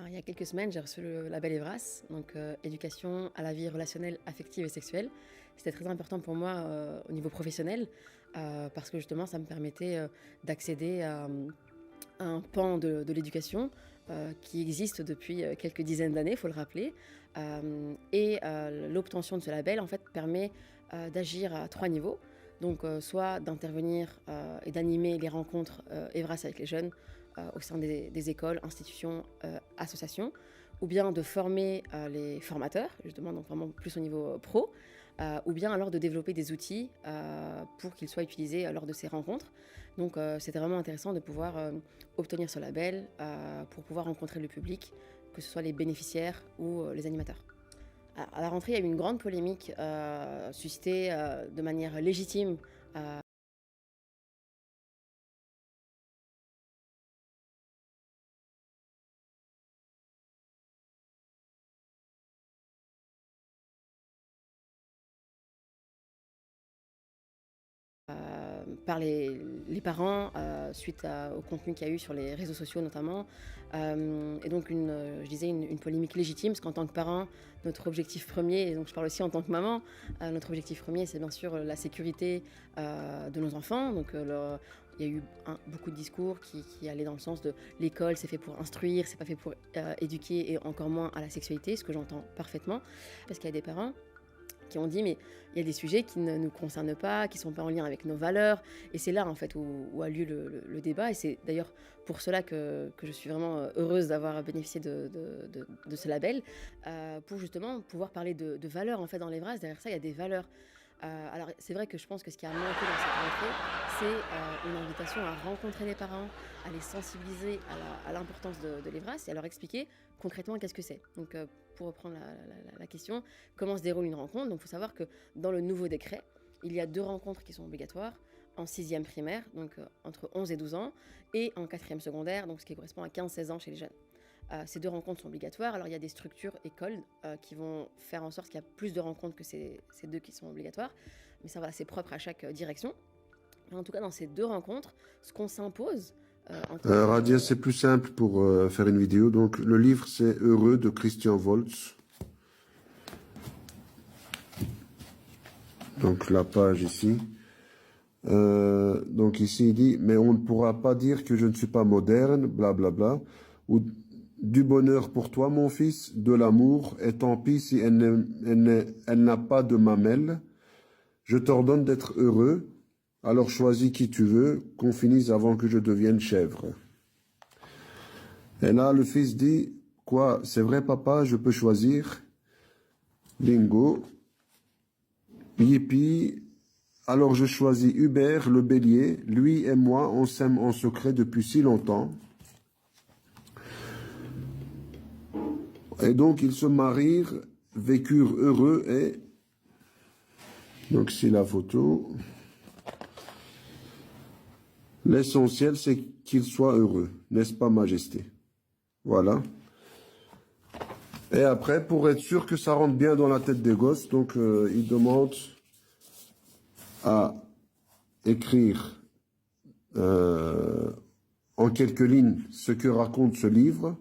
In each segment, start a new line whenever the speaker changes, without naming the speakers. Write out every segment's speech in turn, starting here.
Alors, il y a quelques semaines, j'ai reçu le label Evras, donc éducation à la vie relationnelle, affective et sexuelle. C'était très important pour moi au niveau professionnel parce que justement, ça me permettait d'accéder à un pan de l'éducation qui existe depuis quelques dizaines d'années, il faut le rappeler. L'obtention de ce label, en fait, permet d'agir à 3 niveaux. Donc, soit d'intervenir et d'animer les rencontres Evras avec les jeunes au sein des écoles, institutions, associations, ou bien de former les formateurs, justement, donc vraiment plus au niveau pro, ou bien alors de développer des outils pour qu'ils soient utilisés lors de ces rencontres. Donc c'était vraiment intéressant de pouvoir obtenir ce label pour pouvoir rencontrer le public, que ce soit les bénéficiaires ou les animateurs. À la rentrée, il y a eu une grande polémique suscitée de manière légitime par les parents suite au contenu qu'il y a eu sur les réseaux sociaux notamment. Et donc je disais une polémique légitime parce qu'en tant que parent, notre objectif premier, et donc je parle aussi en tant que maman, notre objectif premier c'est bien sûr la sécurité de nos enfants. Donc il y a eu beaucoup de discours qui allaient dans le sens de l'école c'est fait pour instruire, c'est pas fait pour éduquer et encore moins à la sexualité, ce que j'entends parfaitement parce qu'il y a des parents qui ont dit mais il y a des sujets qui ne nous concernent pas, qui ne sont pas en lien avec nos valeurs. Et c'est là en fait où a lieu le débat. Et c'est d'ailleurs pour cela que je suis vraiment heureuse d'avoir bénéficié de ce label, pour justement pouvoir parler de valeurs en fait dans les Evras. Derrière ça, il y a des valeurs. Alors c'est vrai que je pense que ce qui a manqué dans cette rentrée, c'est une invitation à rencontrer les parents, à les sensibiliser à l'importance de l'Evras et à leur expliquer concrètement qu'est-ce que c'est. Donc pour reprendre la question, comment se déroule une rencontre? Donc il faut savoir que dans le nouveau décret, il y a 2 rencontres qui sont obligatoires en 6e primaire, donc entre 11 et 12 ans, et en 4e secondaire, donc ce qui correspond à 15-16 ans chez les jeunes. Ces 2 rencontres sont obligatoires. Alors il y a des structures, écoles, qui vont faire en sorte qu'il y a plus de rencontres que ces 2 qui sont obligatoires. Mais ça, voilà, c'est propre à chaque direction. Mais en tout cas, dans ces 2 rencontres, ce qu'on s'impose
Radia, c'est plus simple pour faire une vidéo. Donc, le livre, c'est Heureux de Christian Woltz. Donc, la page ici. Donc, ici, il dit, mais on ne pourra pas dire que je ne suis pas moderne, blablabla. Ou du bonheur pour toi, mon fils, de l'amour, et tant pis si elle n'a pas de mamelle. Je t'ordonne d'être heureux. Alors choisis qui tu veux, qu'on finisse avant que je devienne chèvre. Et là, le fils dit, quoi, c'est vrai papa, je peux choisir. Bingo. Yippie. Alors je choisis Hubert, le bélier. Lui et moi, on s'aime en secret depuis si longtemps. Et donc, ils se marièrent, vécurent heureux et... Donc, c'est la photo. L'essentiel, c'est qu'il soit heureux, n'est-ce pas, Majesté? Voilà. Et après, pour être sûr que ça rentre bien dans la tête des gosses, donc il demande à écrire en quelques lignes ce que raconte ce livre.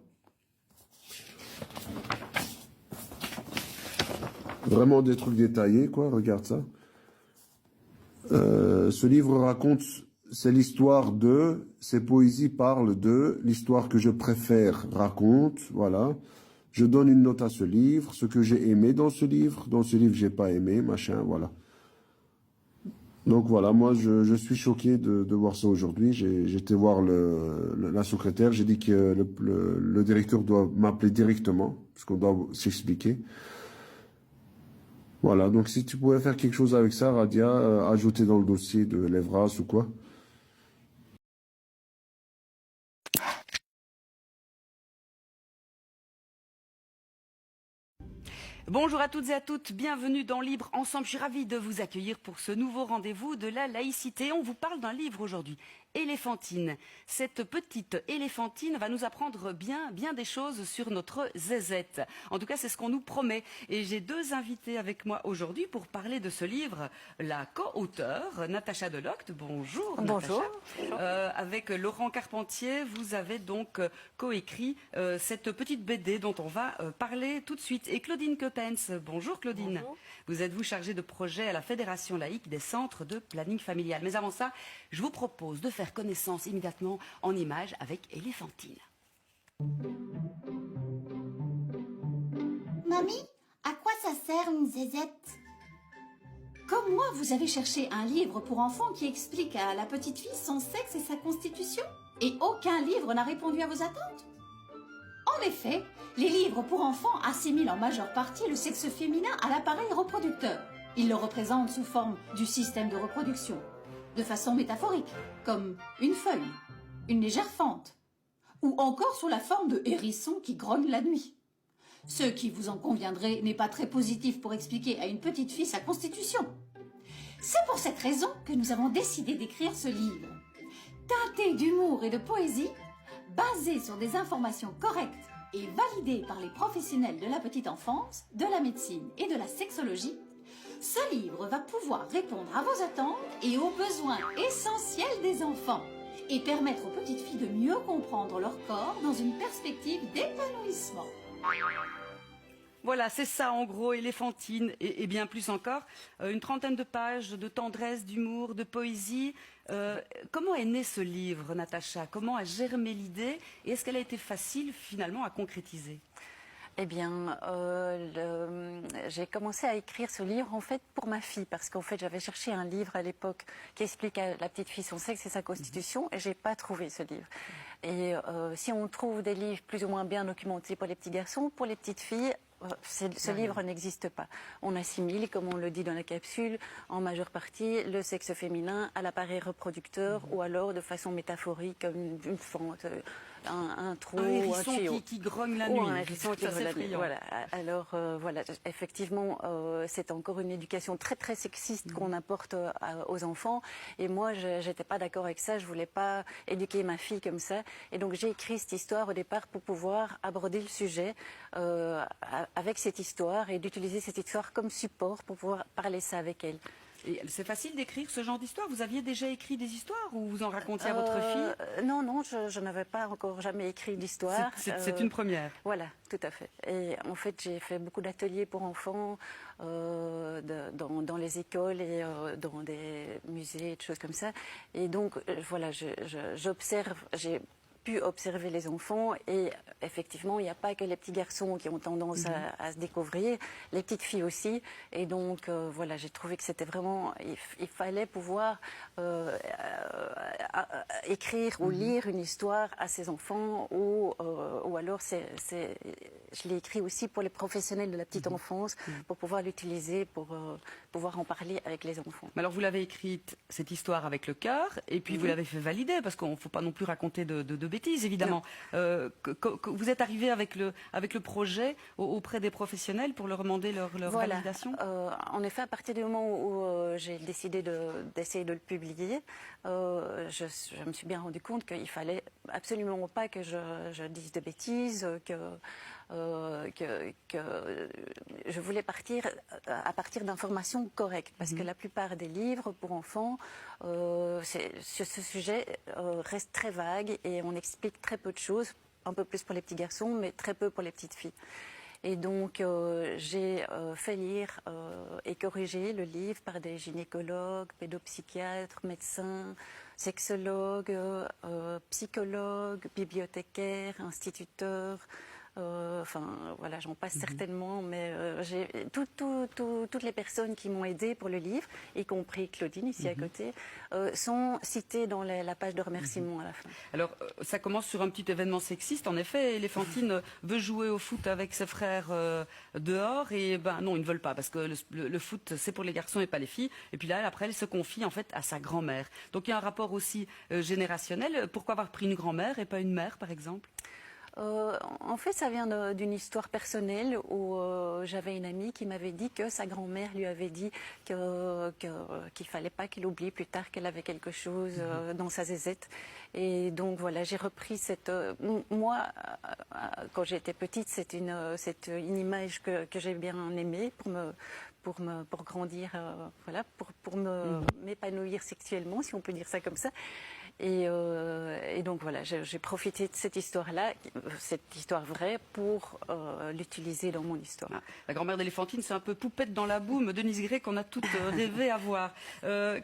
Vraiment des trucs détaillés, quoi, regarde ça. Ce livre raconte... C'est l'histoire de, ces poésies parlent de, l'histoire que je préfère raconte, voilà. Je donne une note à ce livre, ce que j'ai aimé dans ce livre j'ai pas aimé, machin, voilà. Donc voilà, moi je suis choqué de voir ça aujourd'hui. J'étais voir la secrétaire, j'ai dit que le directeur doit m'appeler directement, parce qu'on doit s'expliquer. Voilà, donc si tu pouvais faire quelque chose avec ça, Radia, ajouter dans le dossier de l'Evras ou quoi.
Bonjour à toutes et à toutes, bienvenue dans Libre Ensemble. Je suis ravie de vous accueillir pour ce nouveau rendez-vous de la laïcité. On vous parle d'un livre aujourd'hui Éléphantine. Cette petite éléphantine va nous apprendre bien des choses sur notre zézette. En tout cas, c'est ce qu'on nous promet. Et j'ai deux invités avec moi aujourd'hui pour parler de ce livre. La co-auteure, Natacha Delocte. Bonjour.
Bonjour.
Natacha. Avec Laurent Carpentier, vous avez donc coécrit cette petite BD dont on va parler tout de suite. Et Claudine Coppens. Bonjour Claudine.
Bonjour.
Vous êtes chargée de projet à la Fédération laïque des centres de planning familial. Mais avant ça, je vous propose de faire connaissance immédiatement en images avec Éléphantine.
Mamie, à quoi ça sert une zézette?
Comme moi, vous avez cherché un livre pour enfants qui explique à la petite fille son sexe et sa constitution, et aucun livre n'a répondu à vos attentes. En effet, les livres pour enfants assimilent en majeure partie le sexe féminin à l'appareil reproducteur. Ils le représentent sous forme du système de reproduction, de façon métaphorique, comme une feuille, une légère fente, ou encore sous la forme de hérissons qui grognent la nuit. Ce qui, vous en conviendrez, n'est pas très positif pour expliquer à une petite fille sa constitution. C'est pour cette raison que nous avons décidé d'écrire ce livre. Teinté d'humour et de poésie, basé sur des informations correctes et validées par les professionnels de la petite enfance, de la médecine et de la sexologie, ce livre va pouvoir répondre à vos attentes et aux besoins essentiels des enfants et permettre aux petites filles de mieux comprendre leur corps dans une perspective d'épanouissement.
Voilà, c'est ça en gros, Éléphantine, et bien plus encore. Une trentaine de pages de tendresse, d'humour, de poésie. Comment est né ce livre, Natacha? Comment a germé l'idée? Et est-ce qu'elle a été facile finalement à concrétiser?
Eh bien, j'ai commencé à écrire ce livre en fait pour ma fille parce qu'en fait j'avais cherché un livre à l'époque qui explique à la petite fille son sexe et sa constitution et j'ai pas trouvé ce livre. Et si on trouve des livres plus ou moins bien documentés pour les petits garçons, pour les petites filles, ce livre n'existe pas. On assimile, comme on le dit dans la capsule, en majeure partie le sexe féminin à l'appareil reproducteur ou alors de façon métaphorique comme une fente, un trou,
un hérisson
un tuyau.
qui grogne la
Ou
nuit.
un hérisson qui grogne la nuit. Voilà. Alors voilà, effectivement, c'est encore une éducation très sexiste qu'on apporte aux enfants. Et moi, j'étais pas d'accord avec ça. Je voulais pas éduquer ma fille comme ça. Et donc j'ai écrit cette histoire au départ pour pouvoir aborder le sujet avec cette histoire et d'utiliser cette histoire comme support pour pouvoir parler ça avec elle.
Et c'est facile d'écrire ce genre d'histoire? Vous aviez déjà écrit des histoires ou vous en racontiez à votre fille?
Non, je n'avais pas encore jamais écrit d'histoire.
C'est une première.
Voilà, tout à fait. Et en fait, j'ai fait beaucoup d'ateliers pour enfants dans les écoles et dans des musées, des choses comme ça. Et donc, voilà, j'observe, j'ai pu observer les enfants et effectivement il n'y a pas que les petits garçons qui ont tendance à se découvrir, les petites filles aussi et donc voilà, j'ai trouvé que c'était vraiment, il fallait pouvoir écrire ou lire une histoire à ses enfants ou alors je l'ai écrit aussi pour les professionnels de la petite enfance pour pouvoir l'utiliser, pour pouvoir en parler avec les enfants.
Mais alors vous l'avez écrite, cette histoire, avec le cœur et puis vous l'avez fait valider parce qu'il ne faut pas non plus raconter de bêtises, évidemment. Vous êtes arrivé avec le projet auprès des professionnels pour leur demander leur
voilà.
validation?
En effet, à partir du moment où j'ai décidé d'essayer de le publier, je me suis bien rendu compte qu'il fallait absolument pas que je dise de bêtises, que je voulais partir à partir d'informations correctes, parce que la plupart des livres pour enfants sur ce sujet restent très vagues et on explique très peu de choses, un peu plus pour les petits garçons, mais très peu pour les petites filles. Et donc, j'ai fait lire et corriger le livre par des gynécologues, pédopsychiatres, médecins, sexologues, psychologues, bibliothécaires, instituteurs. Enfin, voilà, j'en passe certainement, mais toutes les personnes qui m'ont aidée pour le livre, y compris Claudine, ici à côté, sont citées dans la page de remerciements à la fin.
Alors, ça commence sur un petit événement sexiste. En effet, Éléphantine veut jouer au foot avec ses frères dehors, et non, ils ne veulent pas, parce que le foot, c'est pour les garçons et pas les filles. Et puis là, après, elle se confie en fait à sa grand-mère. Donc, il y a un rapport aussi générationnel. Pourquoi avoir pris une grand-mère et pas une mère, par exemple?
En fait, ça vient d'une histoire personnelle où j'avais une amie qui m'avait dit que sa grand-mère lui avait dit qu'il fallait pas qu'elle oublie plus tard qu'elle avait quelque chose dans sa zézette. Et donc voilà, j'ai repris cette... moi, quand j'étais petite, c'est une image que j'ai bien aimée pour grandir, voilà, pour m'épanouir sexuellement, si on peut dire ça comme ça. Et donc voilà, j'ai profité de cette histoire-là, cette histoire vraie, pour l'utiliser dans mon histoire.
Ah, la grand-mère d'Éléphantine, c'est un peu poupette dans la boum, Denise Gray, qu'on a toutes rêvé à voir.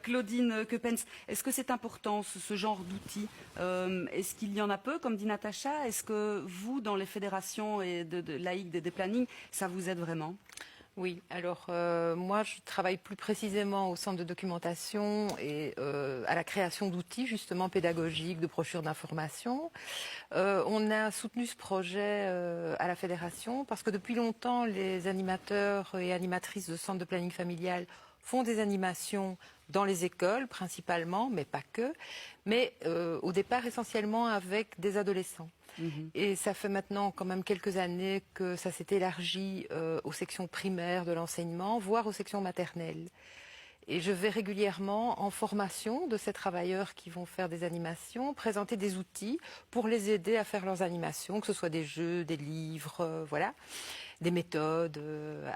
Claudine Keupens, est-ce que c'est important, ce genre d'outils? Est-ce qu'il y en a peu, comme dit Natacha? Est-ce que vous, dans les fédérations et de laïcs des plannings, ça vous aide vraiment?
Oui, alors moi je travaille plus précisément au centre de documentation et à la création d'outils justement pédagogiques, de brochures d'information. On a soutenu ce projet à la fédération parce que depuis longtemps les animateurs et animatrices de centres de planning familial font des animations dans les écoles principalement, mais pas que, mais au départ essentiellement avec des adolescents. Et ça fait maintenant quand même quelques années que ça s'est élargi aux sections primaires de l'enseignement, voire aux sections maternelles. Et je vais régulièrement en formation de ces travailleurs qui vont faire des animations, présenter des outils pour les aider à faire leurs animations, que ce soit des jeux, des livres, voilà, des méthodes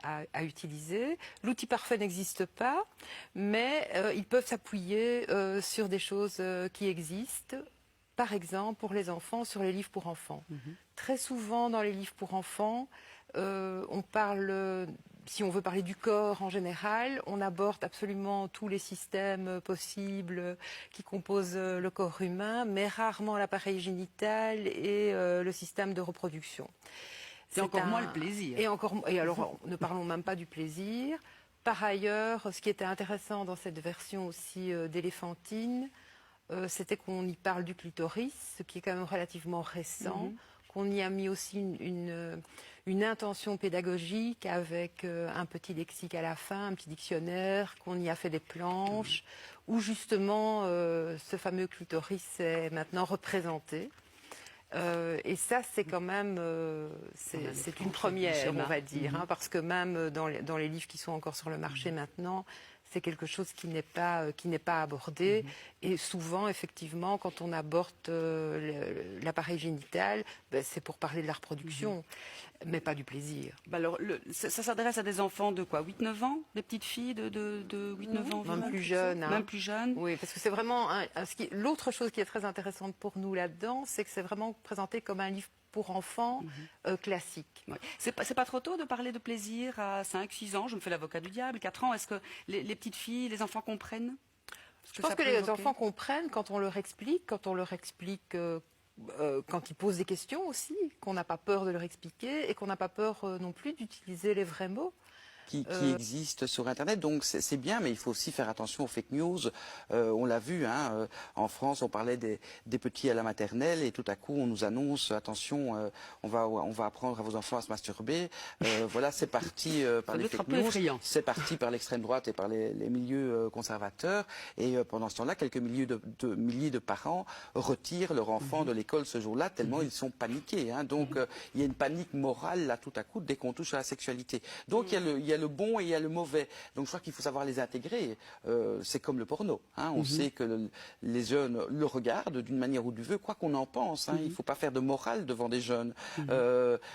à utiliser. L'outil parfait n'existe pas, mais ils peuvent s'appuyer sur des choses qui existent. Par exemple, pour les enfants, sur les livres pour enfants. Très souvent, dans les livres pour enfants, on parle, si on veut parler du corps en général, on aborde absolument tous les systèmes possibles qui composent le corps humain, mais rarement l'appareil génital et le système de reproduction.
C'est encore moins le plaisir.
Et alors, ne parlons même pas du plaisir. Par ailleurs, ce qui était intéressant dans cette version aussi d'Éléphantine, c'était qu'on y parle du clitoris, ce qui est quand même relativement récent, qu'on y a mis aussi une intention pédagogique avec un petit lexique à la fin, un petit dictionnaire, qu'on y a fait des planches, où justement ce fameux clitoris est maintenant représenté. Et ça, c'est quand même c'est une première, on va dire, hein, parce que même dans les livres qui sont encore sur le marché maintenant, c'est quelque chose qui n'est pas abordé. Et souvent, effectivement, quand on aborde l'appareil génital, ben, c'est pour parler de la reproduction, mais pas du plaisir.
Bah alors, ça s'adresse à des enfants de quoi, 8-9 ans? Des petites filles de 8-9 ans?
Même plus jeunes. Hein.
Même plus jeunes.
Oui, parce que c'est vraiment... L'autre chose qui est très intéressante pour nous là-dedans, c'est que c'est vraiment présenté comme un livre pour enfants classique.
Ouais. C'est pas trop tôt de parler de plaisir à 5-6 ans? Je me fais l'avocat du diable. 4 ans, est-ce que les petites filles, les enfants comprennent?
Je pense que les enfants comprennent quand on leur explique, quand ils posent des questions aussi, qu'on n'a pas peur de leur expliquer et qu'on n'a pas peur non plus d'utiliser les vrais mots.
Qui existent sur Internet. Donc c'est bien, mais il faut aussi faire attention aux fake news. On l'a vu, hein, en France, on parlait des petits à la maternelle et tout à coup on nous annonce, attention, on va apprendre à vos enfants à se masturber. Voilà, c'est parti par les fake news, c'est parti par l'extrême droite et par les milieux conservateurs. Et pendant ce temps-là, quelques milliers de parents retirent leur enfant de l'école ce jour-là, tellement ils sont paniqués. Hein. Donc il y a une panique morale là tout à coup dès qu'on touche à la sexualité. Donc il y a le bon et il y a le mauvais. Donc je crois qu'il faut savoir les intégrer. C'est comme le porno. Hein. On sait que les jeunes le regardent d'une manière ou d'une autre, quoi qu'on en pense. Hein. Il ne faut pas faire de morale devant des jeunes.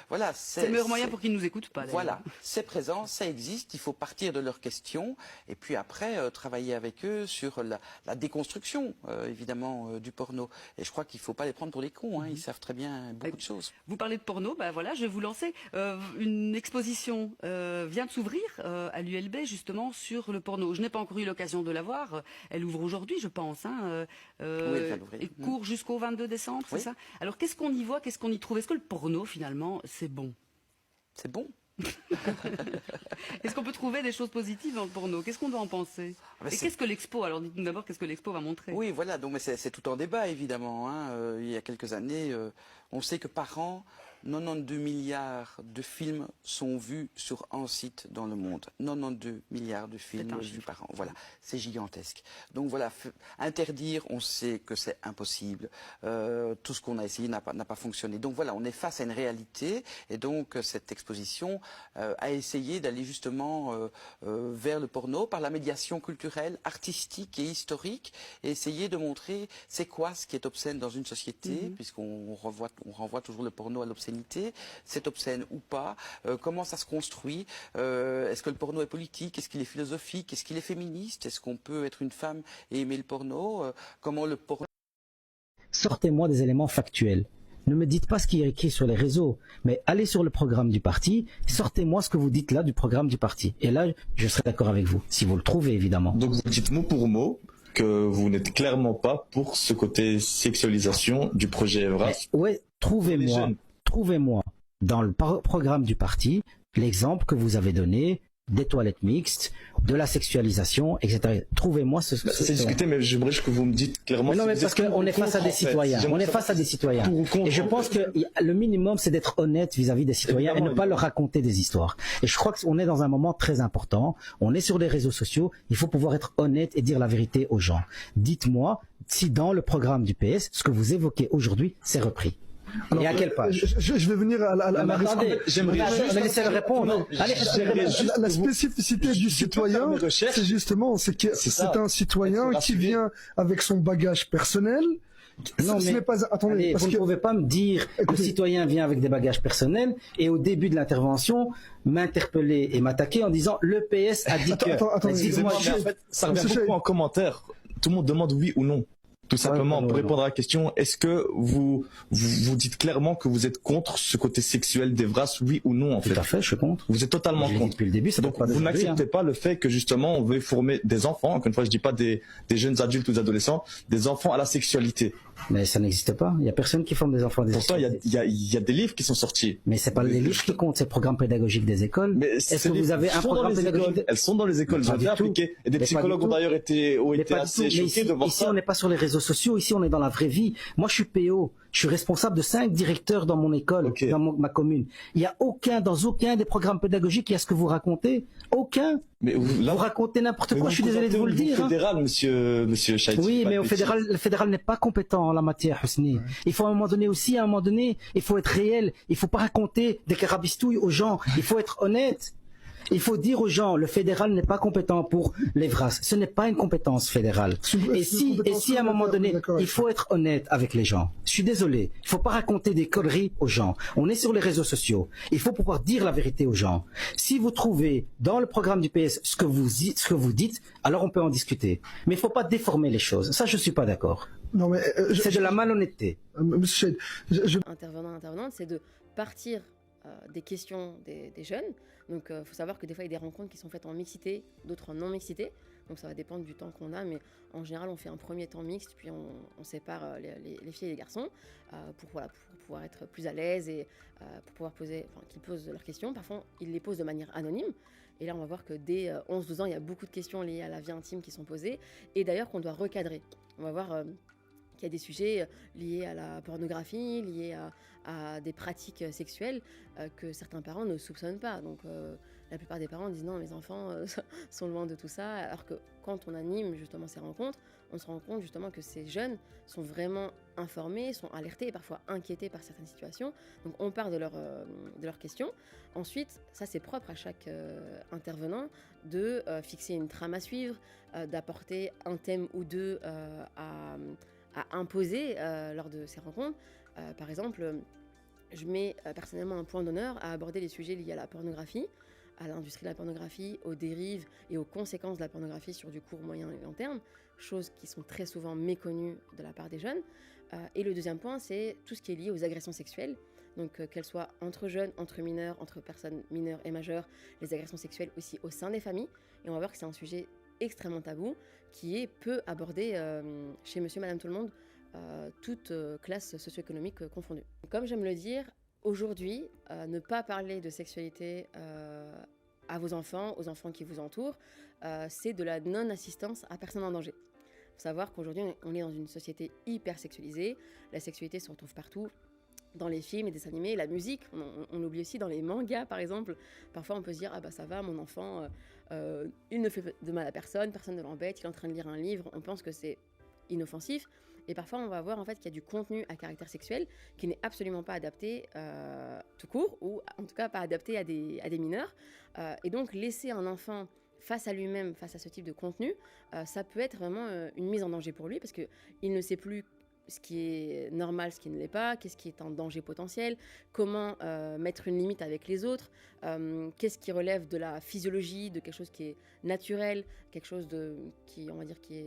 Voilà,
c'est le meilleur moyen pour qu'ils ne nous écoutent pas.
Voilà, c'est présent, ça existe. Il faut partir de leurs questions et puis après travailler avec eux sur la déconstruction, évidemment, du porno. Et je crois qu'il ne faut pas les prendre pour des cons. Hein. Ils savent très bien beaucoup de choses.
Vous parlez de porno, ben voilà, je vais vous lancer. Une exposition vient de s'ouvrir à l'ULB justement sur le porno. Je n'ai pas encore eu l'occasion de la voir. Elle ouvre aujourd'hui, je pense. Hein.
Oui, elle vient d'ouvrir.
Et court jusqu'au 22 décembre, c'est ça? Alors qu'est-ce qu'on y voit, qu'est-ce qu'on y trouve? Est-ce que le porno finalement c'est bon?
C'est bon.
Est-ce qu'on peut trouver des choses positives dans le porno? Qu'est-ce qu'on doit en penser? Et qu'est-ce que l'expo? Alors dites-nous d'abord qu'est-ce que l'expo va montrer?
Oui, voilà, donc c'est tout en débat évidemment. Hein. Il y a quelques années, on sait que par an, 92 milliards de films sont vus sur un site dans le monde. 92 milliards de films vus par an. Voilà, c'est gigantesque. Donc voilà, interdire, on sait que c'est impossible. Tout ce qu'on a essayé n'a pas fonctionné. Donc voilà, on est face à une réalité. Et donc cette exposition a essayé d'aller justement vers le porno par la médiation culturelle, artistique et historique, et essayer de montrer c'est quoi ce qui est obscène dans une société, puisqu'on renvoie toujours le porno à l'obscénité. C'est obscène ou pas, comment ça se construit, est-ce que le porno est politique, est-ce qu'il est philosophique, est-ce qu'il est féministe, est-ce qu'on peut être une femme et aimer le porno, comment le porno...
Sortez-moi des éléments factuels. Ne me dites pas ce qui est écrit sur les réseaux, mais allez sur le programme du parti, sortez-moi ce que vous dites là du programme du parti. Et là, je serai d'accord avec vous, si vous le trouvez évidemment.
Donc vous dites mot pour mot que vous n'êtes clairement pas pour ce côté sexualisation du projet Evras.
Ouais, trouvez-moi dans le programme du parti l'exemple que vous avez donné des toilettes mixtes, de la sexualisation, etc. Trouvez-moi ce...
C'est discuté, mais j'aimerais que vous me dites clairement...
Mais non, mais parce qu'on est face à des citoyens. On est face à des citoyens. Et je pense que le minimum, c'est d'être honnête vis-à-vis des citoyens et ne pas leur raconter des histoires. Et je crois qu'on est dans un moment très important. On est sur les réseaux sociaux. Il faut pouvoir être honnête et dire la vérité aux gens. Dites-moi si dans le programme du PS, ce que vous évoquez aujourd'hui, c'est repris. Alors, et à quelle page?
Je vais venir à la
laissez-le répondre.
La spécificité du citoyen, c'est justement que c'est un citoyen qui vient avec son bagage personnel.
Non, mais attendez, vous ne pouvez pas me dire que le citoyen vient avec des bagages personnels et au début de l'intervention m'interpeller et m'attaquer en disant le PS a dit que...
Excusez-moi, en fait, ça revient beaucoup en commentaire. Tout le monde demande oui ou non. Tout simplement, pour répondre à la question, est-ce que vous dites clairement que vous êtes contre ce côté sexuel d'Evras, oui ou non, en fait?
Tout à fait, je suis contre.
Vous êtes totalement contre.
Depuis le début,
donc vous n'acceptez pas le fait que justement on veut former des enfants, encore une fois je dis pas des jeunes adultes ou des adolescents, des enfants à la sexualité.
Mais ça n'existe pas. Il y a personne qui forme des enfants à des
Pourtant, il y a des livres qui sont sortis.
Mais c'est pas les livres qui comptent, c'est le programme pédagogique des écoles.
Est-ce que vous avez un programme pédagogique? Elles sont dans les écoles, j'ai bien appliqué. Et des psychologues ont d'ailleurs été assez choqués de voir ça.
Ici, on n'est pas sur les réseaux sociaux, ici, on est dans la vraie vie. Moi, je suis PO. Je suis responsable de 5 directeurs dans mon école, dans ma commune. Il n'y a dans aucun des programmes pédagogiques, il y a ce que vous racontez. Aucun. Mais vous racontez n'importe quoi, je suis désolé de vous le dire.
Fédéral, monsieur Chaïti.
Oui, mais le fédéral n'est pas compétent en la matière, Husni. Il faut à un moment donné aussi, il faut être réel. Il ne faut pas raconter des carabistouilles aux gens. Il faut être honnête. Il faut dire aux gens, le fédéral n'est pas compétent pour l'Evras. Ce n'est pas une compétence fédérale. Et si à un moment donné, il faut être honnête avec les gens. Je suis désolé. Il ne faut pas raconter des conneries aux gens. On est sur les réseaux sociaux. Il faut pouvoir dire la vérité aux gens. Si vous trouvez dans le programme du PS ce que vous dites, alors on peut en discuter. Mais il ne faut pas déformer les choses. Ça, je ne suis pas d'accord.
Non, mais
c'est de la malhonnêteté.
Monsieur
Intervenante, c'est de partir des questions des jeunes. Donc il faut savoir que des fois il y a des rencontres qui sont faites en mixité, d'autres en non-mixité. Donc ça va dépendre du temps qu'on a, mais en général on fait un premier temps mixte, puis on sépare les filles et les garçons pour pouvoir être plus à l'aise et pour pouvoir qu'ils posent leurs questions. Parfois ils les posent de manière anonyme. Et là on va voir que dès 11-12 ans il y a beaucoup de questions liées à la vie intime qui sont posées et d'ailleurs qu'on doit recadrer. On va voir qu'il y a des sujets liés à la pornographie, liés à des pratiques sexuelles que certains parents ne soupçonnent pas. Donc la plupart des parents disent non, mes enfants sont loin de tout ça. Alors que quand on anime justement ces rencontres, on se rend compte justement que ces jeunes sont vraiment informés, sont alertés et parfois inquiétés par certaines situations. Donc on part de leurs questions. Ensuite, ça c'est propre à chaque intervenant de fixer une trame à suivre, d'apporter un thème ou deux à imposer lors de ces rencontres. Par exemple, je mets personnellement un point d'honneur à aborder les sujets liés à la pornographie, à l'industrie de la pornographie, aux dérives et aux conséquences de la pornographie sur du court, moyen et long terme, choses qui sont très souvent méconnues de la part des jeunes. Et le deuxième point, c'est tout ce qui est lié aux agressions sexuelles, donc qu'elles soient entre jeunes, entre mineurs, entre personnes mineures et majeures, les agressions sexuelles aussi au sein des familles. Et on va voir que c'est un sujet extrêmement tabou, qui est peu abordé chez monsieur, madame, tout le monde, toute classe socio-économique confondue. Comme j'aime le dire, aujourd'hui, ne pas parler de sexualité à vos enfants, aux enfants qui vous entourent, c'est de la non-assistance à personne en danger. Il faut savoir qu'aujourd'hui, on est dans une société hyper sexualisée, la sexualité se retrouve partout, dans les films et dessins animés, la musique, on oublie aussi dans les mangas par exemple. Parfois on peut se dire ah bah ça va, mon enfant, il ne fait de mal à personne, personne ne l'embête, il est en train de lire un livre, on pense que c'est inoffensif. Et parfois on va voir en fait qu'il y a du contenu à caractère sexuel qui n'est absolument pas adapté tout court, ou en tout cas pas adapté à des mineurs. Et donc laisser un enfant face à lui-même, face à ce type de contenu, ça peut être vraiment une mise en danger pour lui, parce qu'il ne sait plus ce qui est normal, ce qui ne l'est pas, qu'est-ce qui est un danger potentiel, comment mettre une limite avec les autres, qu'est-ce qui relève de la physiologie, de quelque chose qui est naturel, quelque chose qui, on va dire, qui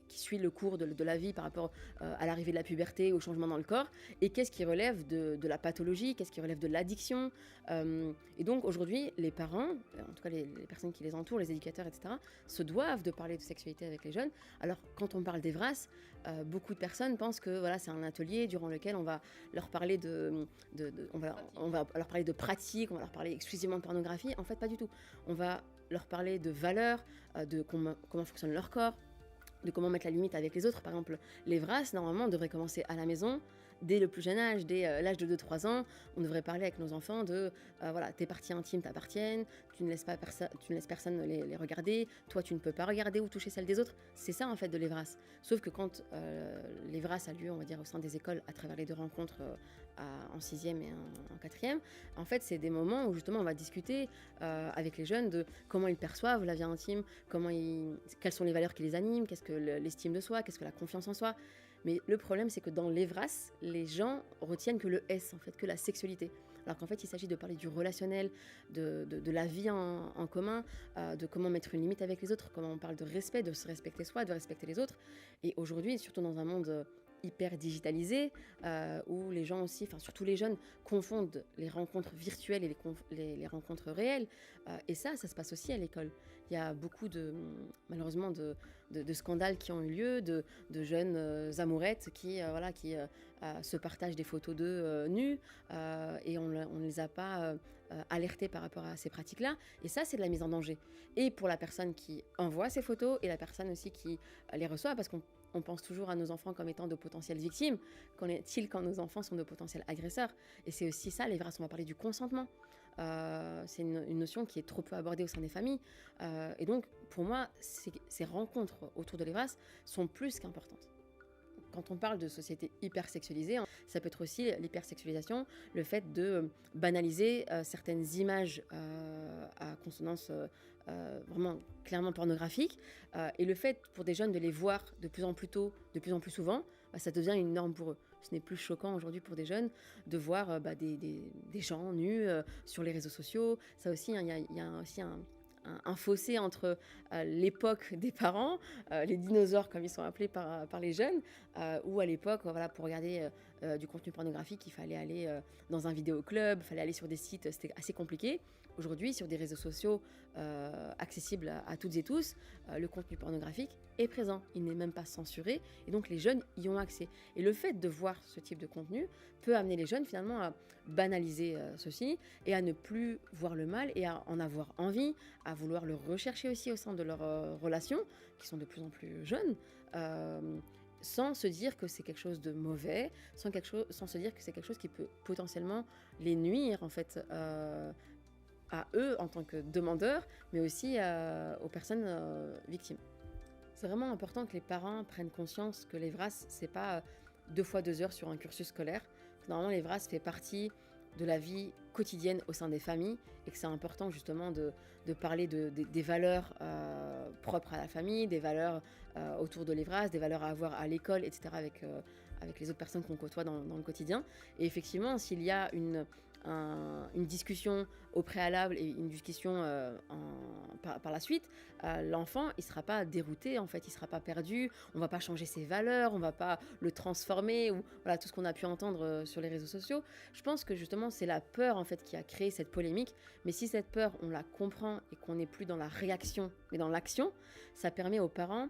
suit le cours de la vie par rapport à l'arrivée de la puberté, au changement dans le corps, et qu'est-ce qui relève de la pathologie, qu'est-ce qui relève de l'addiction. Et donc aujourd'hui, les parents, en tout cas les personnes qui les entourent, les éducateurs, etc., se doivent de parler de sexualité avec les jeunes. Alors quand on parle d'Evras, beaucoup de personnes pensent que voilà, c'est un atelier durant lequel on va leur parler on va leur parler de pratique, on va leur parler exclusivement de pornographie. En fait, pas du tout. On va leur parler de valeurs, de comment fonctionne leur corps, de comment mettre la limite avec les autres. Par exemple, l'Evras, normalement, on devrait commencer à la maison, dès le plus jeune âge, dès l'âge de 2-3 ans. On devrait parler avec nos enfants de voilà, tes parties intimes t'appartiennent, tu ne laisses personne les regarder, toi tu ne peux pas regarder ou toucher celles des autres. C'est ça en fait de l'Evras. Sauf que quand l'Evras a lieu, on va dire, au sein des écoles, à travers les 2 rencontres en 6e et en 4e, en fait c'est des moments où justement on va discuter avec les jeunes de comment ils perçoivent la vie intime, quelles sont les valeurs qui les animent, qu'est-ce que l'estime de soi, qu'est-ce que la confiance en soi. Mais le problème, c'est que dans l'Evras, les gens retiennent que le S, en fait, que la sexualité. Alors qu'en fait, il s'agit de parler du relationnel, de la vie en commun, de comment mettre une limite avec les autres, comment on parle de respect, de se respecter soi, de respecter les autres. Et aujourd'hui, surtout dans un monde hyper digitalisé, où les gens aussi, enfin surtout les jeunes, confondent les rencontres virtuelles et les rencontres réelles. Et ça se passe aussi à l'école. Il y a beaucoup malheureusement de scandales qui ont eu lieu, de jeunes amourettes qui se partagent des photos d'eux nus, et on ne les a pas alertés par rapport à ces pratiques-là. Et ça, c'est de la mise en danger. Et pour la personne qui envoie ces photos, et la personne aussi qui les reçoit, parce qu'on pense toujours à nos enfants comme étant de potentielles victimes. Qu'en est-il quand nos enfants sont de potentiels agresseurs? Et c'est aussi ça, l'Evras, on va parler du consentement. C'est une notion qui est trop peu abordée au sein des familles. Et donc, pour moi, ces rencontres autour de l'Evras sont plus qu'importantes. Quand on parle de société hypersexualisée, ça peut être aussi l'hypersexualisation, le fait de banaliser certaines images à consonance vraiment clairement pornographique, et le fait pour des jeunes de les voir de plus en plus tôt, de plus en plus souvent, ça devient une norme pour eux. Ce n'est plus choquant aujourd'hui pour des jeunes de voir des gens nus sur les réseaux sociaux. Ça aussi, il y a aussi un fossé entre l'époque des parents, les dinosaures comme ils sont appelés par les jeunes, où à l'époque, voilà, pour regarder du contenu pornographique, il fallait aller dans un vidéoclub, il fallait aller sur des sites, c'était assez compliqué. Aujourd'hui, sur des réseaux sociaux accessibles à toutes et tous, le contenu pornographique est présent, il n'est même pas censuré, et donc les jeunes y ont accès. Et le fait de voir ce type de contenu peut amener les jeunes finalement à banaliser ceci, et à ne plus voir le mal, et à en avoir envie, à vouloir le rechercher aussi au sein de leurs relations, qui sont de plus en plus jeunes, sans se dire que c'est quelque chose de mauvais, sans se dire que c'est quelque chose qui peut potentiellement les nuire en fait à eux en tant que demandeurs, mais aussi aux personnes victimes. C'est vraiment important que les parents prennent conscience que l'Evras, c'est pas 2 fois 2 heures sur un cursus scolaire. Normalement, l'Evras fait partie de la vie quotidienne au sein des familles, et que c'est important justement de parler des valeurs propres à la famille, des valeurs autour de l'Evras, des valeurs à avoir à l'école, etc. avec les autres personnes qu'on côtoie dans le quotidien. Et effectivement, s'il y a une discussion au préalable et une discussion par la suite, l'enfant, il ne sera pas dérouté, en fait, il ne sera pas perdu, on ne va pas changer ses valeurs, on ne va pas le transformer, ou voilà, tout ce qu'on a pu entendre sur les réseaux sociaux. Je pense que justement, c'est la peur, en fait, qui a créé cette polémique, mais si cette peur, on la comprend et qu'on n'est plus dans la réaction, mais dans l'action, ça permet aux parents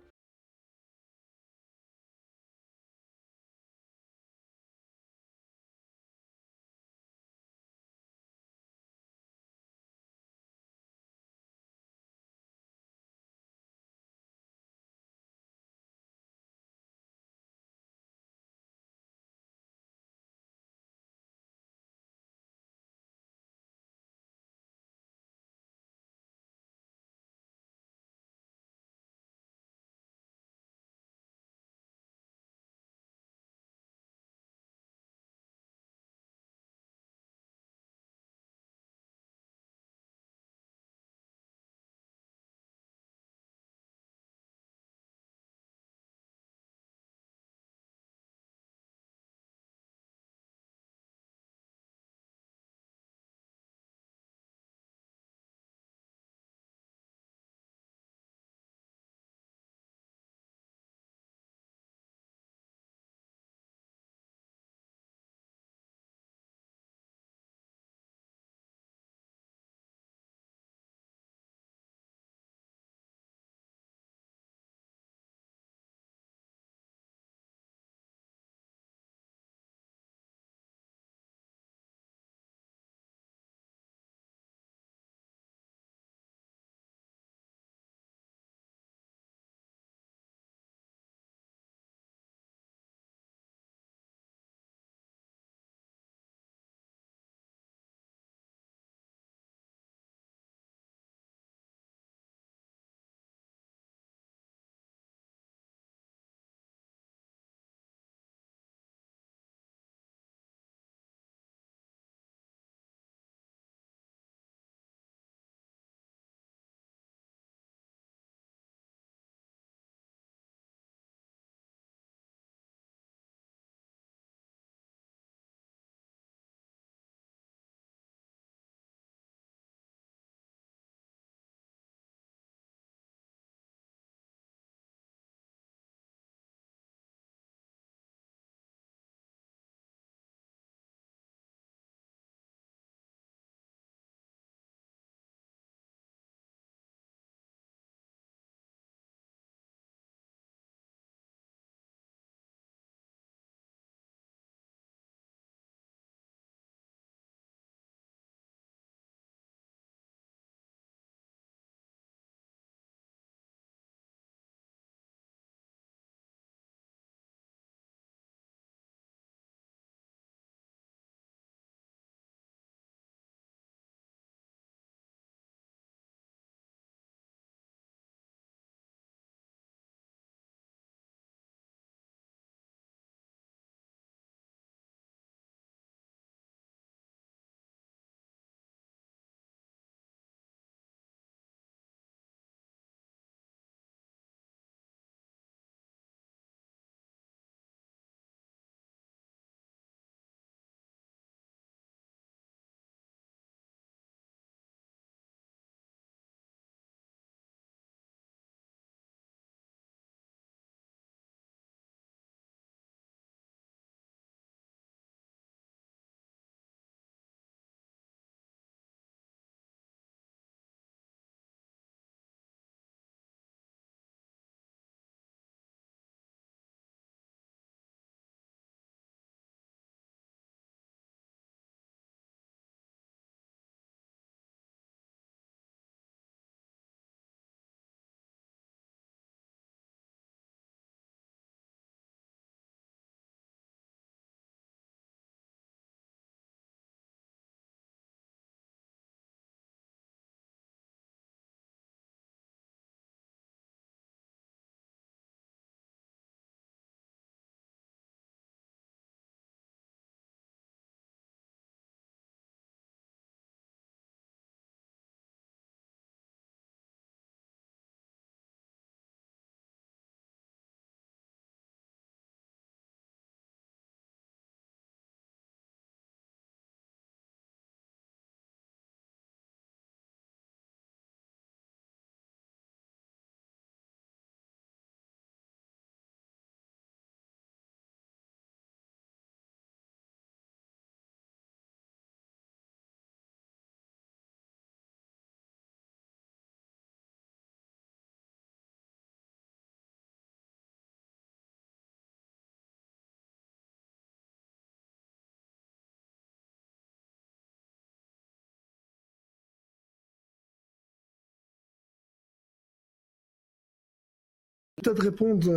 peut-être répondre
Non,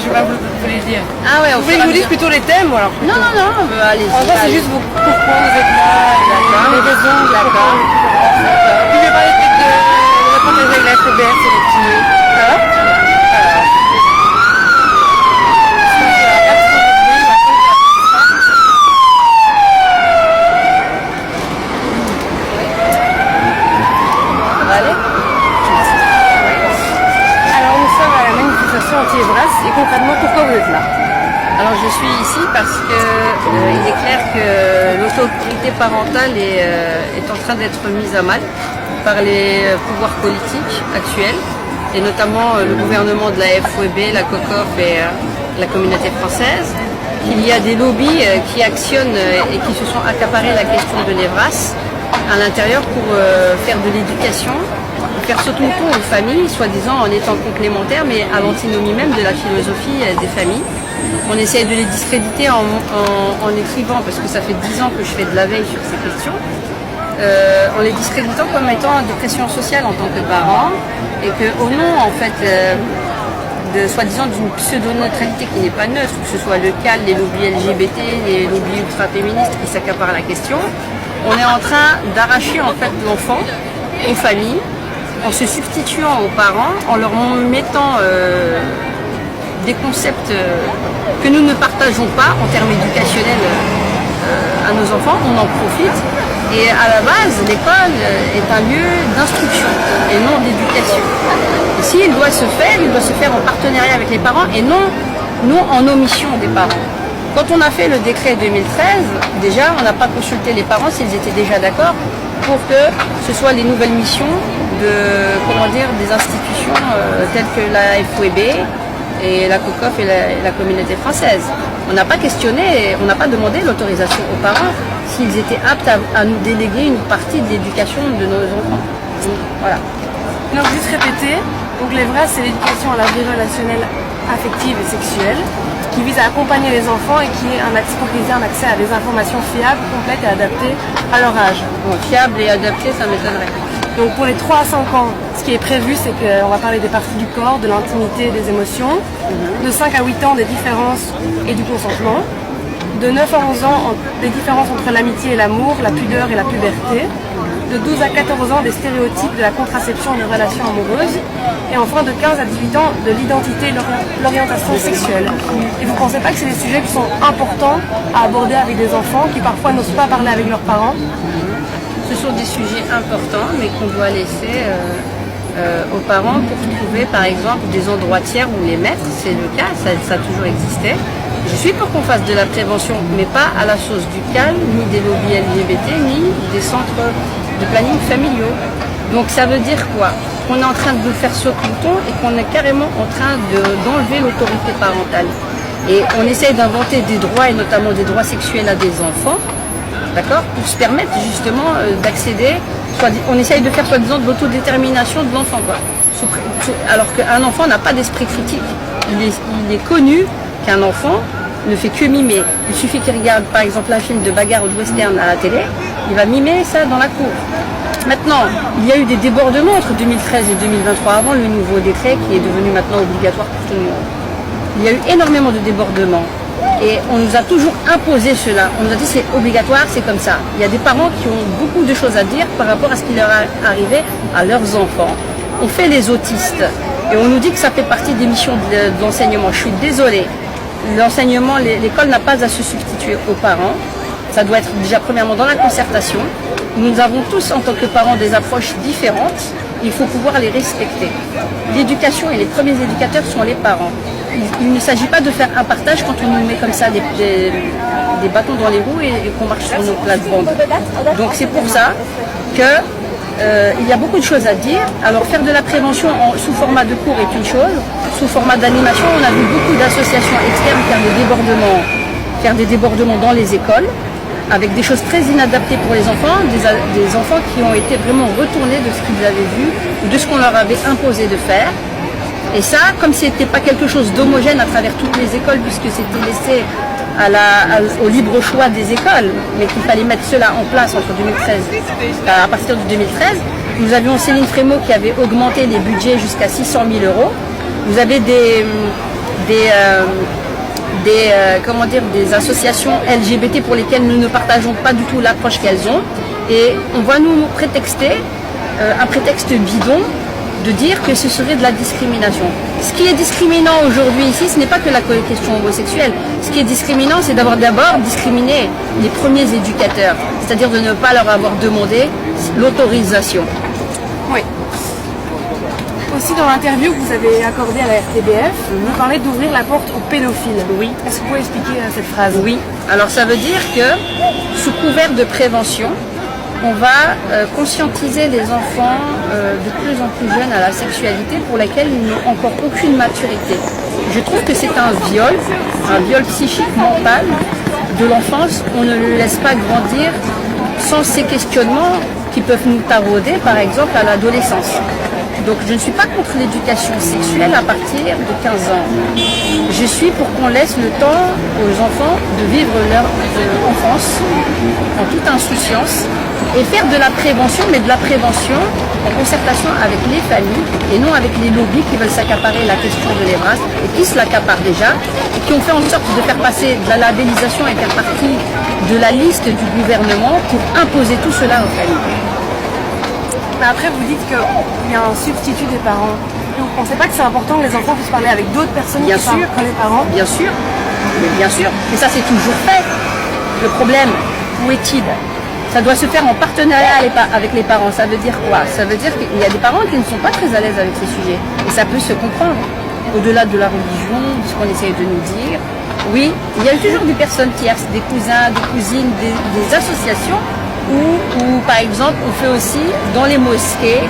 je vais pas vous les dire.
Ah ouais,
vous voulez que je vous dise plutôt les thèmes ou alors
Non, allez-y.
En fait, c'est juste pourquoi vous êtes là, les raisons.
D'accord.
Puis je vais parler de reportage avec la FBR, c'est les petits. Ça va Anti-Evras, et concrètement pourquoi vous êtes là?
Alors je suis ici parce que il est clair que l'autorité parentale est en train d'être mise à mal par les pouvoirs politiques actuels et notamment le gouvernement de la FOEB, la COCOF et la communauté française. Il y a des lobbies qui actionnent et qui se sont accaparés la question de l'Evras à l'intérieur pour faire de l'éducation, faire sauter le ton aux familles, soi-disant en étant complémentaires, mais à l'antinomie même de la philosophie des familles. On essaye de les discréditer en écrivant, parce que ça fait 10 ans que je fais de la veille sur ces questions, en les discréditant comme étant de pression sociale en tant que parents, et qu'au nom en fait de soi-disant d'une pseudo-neutralité qui n'est pas neutre, que ce soit le CAL, les lobbies LGBT, les lobbies ultra-féministes qui s'accaparent la question, on est en train d'arracher en fait l'enfant aux familles, en se substituant aux parents, en leur mettant des concepts que nous ne partageons pas en termes éducationnels à nos enfants, on en profite. Et à la base, l'école est un lieu d'instruction et non d'éducation. Et s'il doit se faire, il doit se faire en partenariat avec les parents et non en omission des parents. Quand on a fait le décret 2013, déjà, on n'a pas consulté les parents s'ils étaient déjà d'accord pour que ce soit les nouvelles missions des institutions telles que la FOEB et la COCOF et la communauté française. On n'a pas questionné, on n'a pas demandé l'autorisation aux parents s'ils étaient aptes à nous déléguer une partie de l'éducation de nos enfants. Donc, voilà.
Donc juste répéter, donc l'EVRAS c'est l'éducation à la vie relationnelle, affective et sexuelle, qui vise à accompagner les enfants et qui est pour qu'ils aient un accès à des informations fiables, complètes et adaptées à leur âge.
Bon, fiables et adaptées, ça m'étonnerait.
Donc pour les 3 à 5 ans, ce qui est prévu, c'est qu'on va parler des parties du corps, de l'intimité et des émotions. De 5 à 8 ans, des différences et du consentement. De 9 à 11 ans, des différences entre l'amitié et l'amour, la pudeur et la puberté. De 12 à 14 ans, des stéréotypes de la contraception et des relations amoureuses. Et enfin, de 15 à 18 ans, de l'identité et l'orientation sexuelle. Et vous ne pensez pas que c'est des sujets qui sont importants à aborder avec des enfants qui parfois n'osent pas parler avec leurs parents?
Ce sont des sujets importants, mais qu'on doit laisser aux parents pour trouver, par exemple, des endroits tiers où les mettre. C'est le cas, ça a toujours existé. Je suis pour qu'on fasse de la prévention, mais pas à la sauce du CAL, ni des lobbies LGBT, ni des centres de planning familiaux. Donc ça veut dire quoi? Qu'on est en train de faire sauter le ton et qu'on est carrément en train d'enlever l'autorité parentale. Et on essaye d'inventer des droits, et notamment des droits sexuels à des enfants, d'accord, pour se permettre justement d'accéder, on essaye de faire soi-disant de l'autodétermination de l'enfant, quoi. Alors qu'un enfant n'a pas d'esprit critique. Il est connu qu'un enfant ne fait que mimer. Il suffit qu'il regarde par exemple un film de bagarre ou de western à la télé, il va mimer ça dans la cour. Maintenant, il y a eu des débordements entre 2013 et 2023 avant le nouveau décret qui est devenu maintenant obligatoire pour tout le monde. Il y a eu énormément de débordements. Et on nous a toujours imposé cela. On nous a dit c'est obligatoire, c'est comme ça. Il y a des parents qui ont beaucoup de choses à dire par rapport à ce qui leur est arrivé à leurs enfants. On fait les autistes et on nous dit que ça fait partie des missions de l'enseignement. Je suis désolée. L'enseignement, l'école n'a pas à se substituer aux parents. Ça doit être déjà premièrement dans la concertation. Nous avons tous en tant que parents des approches différentes. Il faut pouvoir les respecter. L'éducation et les premiers éducateurs sont les parents. Il ne s'agit pas de faire un partage quand on nous met comme ça des bâtons dans les roues et qu'on marche sur nos plates-bandes. Donc c'est pour ça qu'il y a beaucoup de choses à dire. Alors faire de la prévention sous format de cours est une chose. Sous format d'animation, on a vu beaucoup d'associations externes faire des débordements dans les écoles, avec des choses très inadaptées pour les enfants, des enfants qui ont été vraiment retournés de ce qu'ils avaient vu ou de ce qu'on leur avait imposé de faire. Et ça, comme ce n'était pas quelque chose d'homogène à travers toutes les écoles, puisque c'était laissé au libre choix des écoles, mais qu'il fallait mettre cela en place entre 2013, à partir de 2013,
Nous avions Céline Frémaux qui avait augmenté les budgets jusqu'à 600 000 €. Vous avez des associations LGBT pour lesquelles nous ne partageons pas du tout l'approche qu'elles ont. Et on va nous prétexter un prétexte bidon de dire que ce serait de la discrimination. Ce qui est discriminant aujourd'hui ici, ce n'est pas que la question homosexuelle. Ce qui est discriminant, c'est d'avoir d'abord discriminé les premiers éducateurs, c'est-à-dire de ne pas leur avoir demandé l'autorisation.
Oui. Aussi, dans l'interview que vous avez accordée à la RTBF, vous parlez d'ouvrir la porte aux pédophiles.
Oui.
Est-ce que vous pouvez expliquer cette phrase?
Oui. Alors ça veut dire que, sous couvert de prévention, on va conscientiser les enfants de plus en plus jeunes à la sexualité pour laquelle ils n'ont encore aucune maturité. Je trouve que c'est un viol psychique, mental de l'enfance. On ne le laisse pas grandir sans ces questionnements qui peuvent nous tarauder, par exemple, à l'adolescence. Donc je ne suis pas contre l'éducation sexuelle à partir de 15 ans. Je suis pour qu'on laisse le temps aux enfants de vivre leur enfance en toute insouciance et faire de la prévention, mais de la prévention en concertation avec les familles et non avec les lobbies qui veulent s'accaparer la question de l'EVRAS et qui se l'accaparent déjà et qui ont fait en sorte de faire passer de la labellisation et faire partie de la liste du gouvernement pour imposer tout cela aux familles.
Mais après, vous dites qu'il y a un substitut des parents. Vous ne pensez pas que c'est important que les enfants puissent parler avec d'autres personnes que les parents?
Bien sûr, mais bien sûr. Et ça, c'est toujours fait. Le problème, où est-il? Ça doit se faire en partenariat avec les parents. Ça veut dire quoi? Ça veut dire qu'il y a des parents qui ne sont pas très à l'aise avec ces sujets. Et ça peut se comprendre. Au-delà de la religion, de ce qu'on essaye de nous dire. Oui, il y a toujours des personnes tierces, des cousins, des cousines, des associations où, par exemple, on fait aussi dans les mosquées,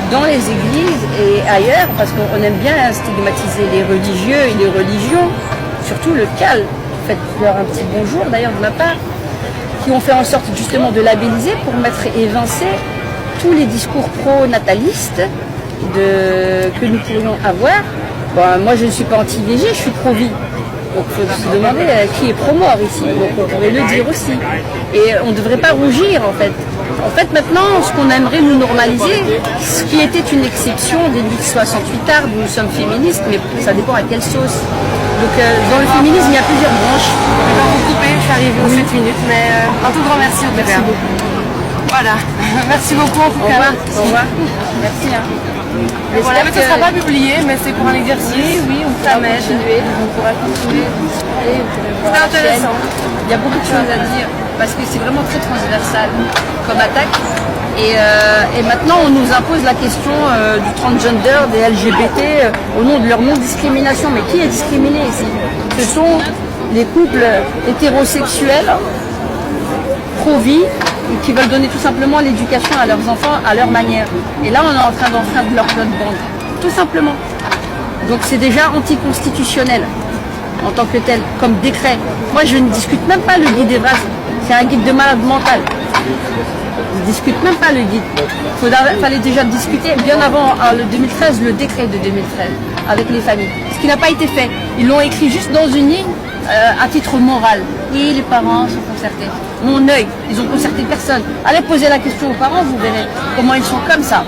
dans les églises et ailleurs, parce qu'on aime bien stigmatiser les religieux et les religions, surtout le CAL. Faites-leur un petit bonjour d'ailleurs de ma part, qui ont fait en sorte justement de labelliser pour mettre évincer tous les discours pro-natalistes que nous pourrions avoir. Bon, moi je ne suis pas anti-VG, je suis pro-vie. Donc il faut se demander qui est pro-mort ici, donc on pourrait le dire aussi. Et on ne devrait pas rougir en fait. En fait maintenant, ce qu'on aimerait nous normaliser, ce qui était une exception dès 1868 tard, nous sommes féministes, mais ça dépend à quelle sauce. Donc dans le féminisme, il y a plusieurs branches.
Je vais vous couper, je suis arrivée aux 7 minutes, mais un tout grand merci au
Merci beaucoup.
Voilà, merci beaucoup en tout cas.
Au revoir. Merci.
Et voilà, mais ça ne sera pas publié, mais c'est pour un exercice.
Oui, on pourra continuer. On pourra continuer.
C'est intéressant.
Il y a beaucoup de choses à dire parce que c'est vraiment très transversal comme attaque. Et maintenant, on nous impose la question du transgender, des LGBT, au nom de leur non-discrimination. Mais qui est discriminé ici? Ce sont les couples hétérosexuels, pro-vie, qui veulent donner tout simplement l'éducation à leurs enfants à leur manière. Et là, on est en train d'enfreindre leur plate-bande, tout simplement. Donc c'est déjà anticonstitutionnel en tant que tel, comme décret. Moi, je ne discute même pas le guide Evras. C'est un guide de malade mental. Je ne discute même pas le guide. Il fallait déjà discuter bien avant le 2013, le décret de 2013, avec les familles. Ce qui n'a pas été fait. Ils l'ont écrit juste dans une ligne à titre moral. Oui, les parents sont concertés. Mon œil, ils ont concerté personne. Allez poser la question aux parents, vous verrez comment ils sont comme ça.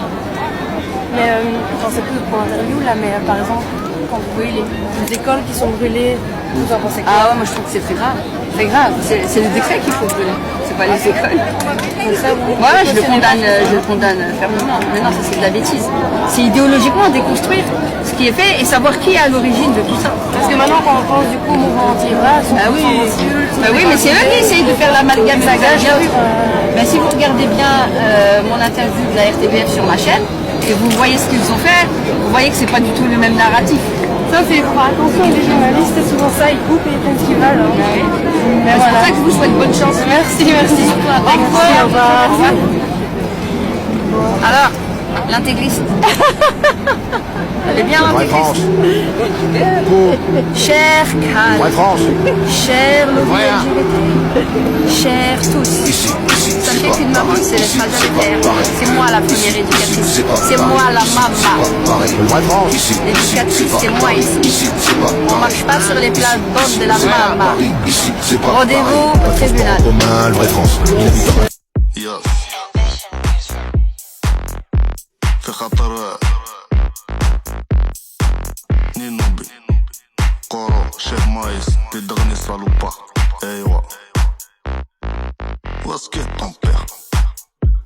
Mais c'est plus pour l'interview là, mais par exemple, quand vous voyez les écoles qui sont brûlées, vous en pensez quoi?
Ah ouais, moi je trouve que c'est très grave. C'est grave, c'est le décret qu'il faut brûler, c'est pas les écoles. Ouais, je le condamne fermement. Mais non, ça c'est de la bêtise. C'est idéologiquement déconstruire ce qui est fait et savoir qui est à l'origine de tout ça.
Parce que maintenant quand on pense du coup au mouvement anti-Evras,
oui, mais c'est eux qui essayent de faire l'amalgame. Mais si vous regardez bien mon interview de la RTBF sur ma chaîne, et vous voyez ce qu'ils ont fait, vous voyez que c'est pas du tout le même narratif.
Ça fait attention les journalistes, c'est souvent ça, ils coupent et ils font ce qu'ils veulent.
C'est pour ça que je vous souhaite bonne chance.
Merci.
Au revoir. Alors, l'intégriste. Elle est bien l'intégriste. Cher Cal, cher lobby LGBT, chers tous. Sachez qu'une maman ne se laisse pas jamais faire. C'est moi la première éducatrice. C'est moi la maman. L'éducatrice, c'est moi ici. On ne marche pas sur les plates-bandes de la maman. Rendez-vous au tribunal.
خاطر نينوبي قورو شيف مايس تدغني صالوبا ايوا واسكي طون بير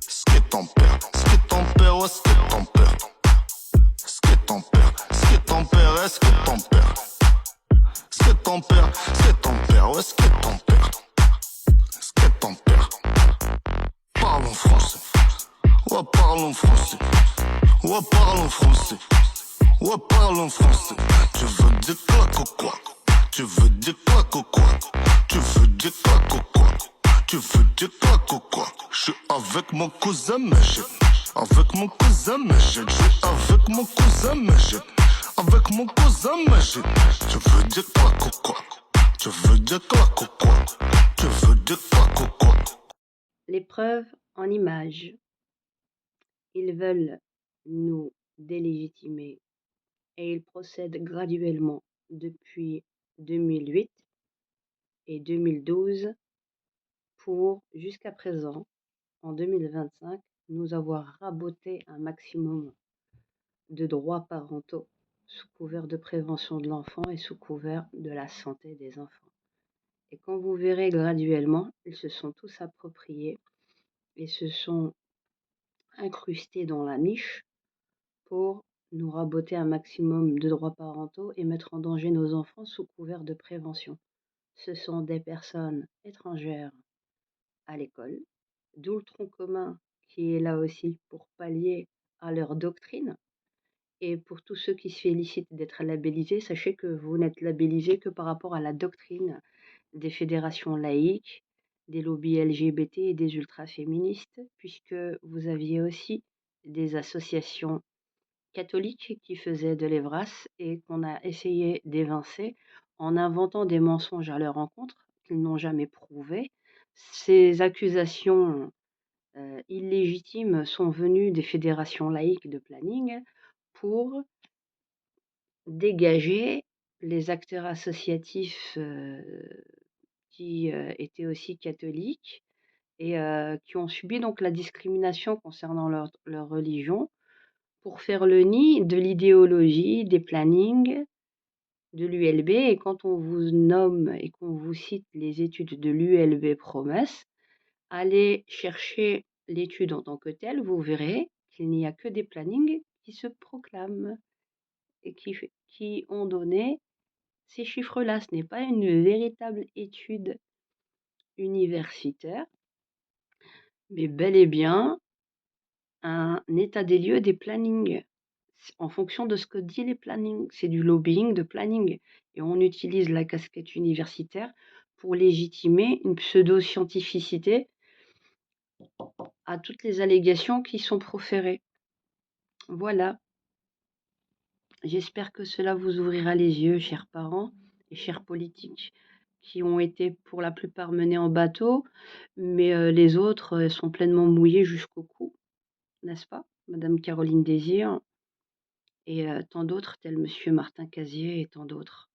سكي طون بير سكي طون بير واسكي طون بير سكي طون بير سكي طون بير اسكي طون بير سكي طون بير سكي طون بير واسكي طون بير سكي طون بير parle en français ouais parle en français ouais parle en français ouais parle en français tu veux dire claque ou quoi tu veux dire claque ou quoi tu veux dire claque ou quoi tu veux dire claque ou quoi je suis avec mon cousin Majid avec mon cousin Majid je suis avec mon cousin Majid avec mon cousin Majid tu veux dire claque ou quoi tu veux dire claque ou quoi tu veux dire claque ou quoi.
L'épreuve en images. Ils veulent nous délégitimer et ils procèdent graduellement depuis 2008 et 2012 pour, jusqu'à présent, en 2025, nous avoir raboté un maximum de droits parentaux sous couvert de prévention de l'enfant et sous couvert de la santé des enfants. Et quand vous verrez graduellement, ils se sont tous appropriés et se sont incrustés dans la niche pour nous raboter un maximum de droits parentaux et mettre en danger nos enfants sous couvert de prévention. Ce sont des personnes étrangères à l'école, d'où le tronc commun qui est là aussi pour pallier à leur doctrine. Et pour tous ceux qui se félicitent d'être labellisés, sachez que vous n'êtes labellisés que par rapport à la doctrine des fédérations laïques, des lobbies LGBT et des ultra-féministes, puisque vous aviez aussi des associations catholiques qui faisaient de l'Evras et qu'on a essayé d'évincer en inventant des mensonges à leur encontre qu'ils n'ont jamais prouvés. Ces accusations illégitimes sont venues des fédérations laïques de planning pour dégager les acteurs associatifs qui étaient aussi catholiques et qui ont subi donc la discrimination concernant leur religion pour faire le nid de l'idéologie, des plannings, de l'ULB. Et quand on vous nomme et qu'on vous cite les études de l'ULB Promesse, allez chercher l'étude en tant que telle, vous verrez qu'il n'y a que des plannings qui se proclament et qui ont donné ces chiffres-là. Ce n'est pas une véritable étude universitaire, mais bel et bien un état des lieux des plannings, en fonction de ce que dit les plannings. C'est du lobbying de planning. Et on utilise la casquette universitaire pour légitimer une pseudo-scientificité à toutes les allégations qui sont proférées. Voilà. J'espère que cela vous ouvrira les yeux, chers parents et chers politiques, qui ont été pour la plupart menés en bateau, mais les autres sont pleinement mouillés jusqu'au cou, n'est-ce pas, Madame Caroline Désir, et tant d'autres, tels Monsieur Martin Casier et tant d'autres.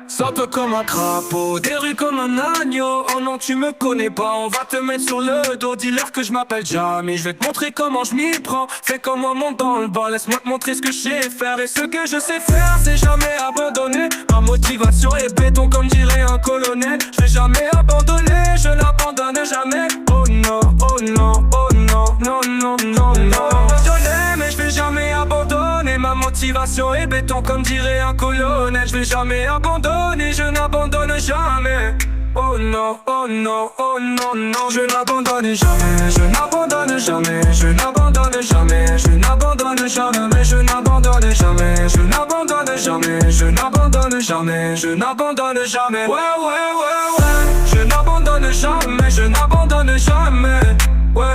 Sors-toi comme un crapaud, des rues comme un agneau. Oh non, tu me connais pas, on va te mettre sur le dos. Dis-leur que je m'appelle Jamie, je vais te montrer comment je m'y prends. Fais comme moi, monte dans le bas, laisse-moi te montrer ce que je sais faire. Et ce que je sais faire, c'est jamais abandonner. Ma motivation est béton comme dirait un colonel. Je vais jamais abandonner, je n'abandonne jamais. Oh non, oh non, oh non, non, non, non, non. Mais je vais jamais abandonner. Ma motivation est béton comme dirait un colonel. Je vais jamais abandonner, je n'abandonne jamais. Oh non, oh non, oh non, non. Je n'abandonne jamais, je n'abandonne jamais. Je n'abandonne jamais, je n'abandonne jamais. Je n'abandonne jamais, je n'abandonne jamais. Je n'abandonne jamais, je n'abandonne jamais. Ouais, ouais, ouais, ouais. Je n'abandonne jamais, je n'abandonne jamais. Ouais,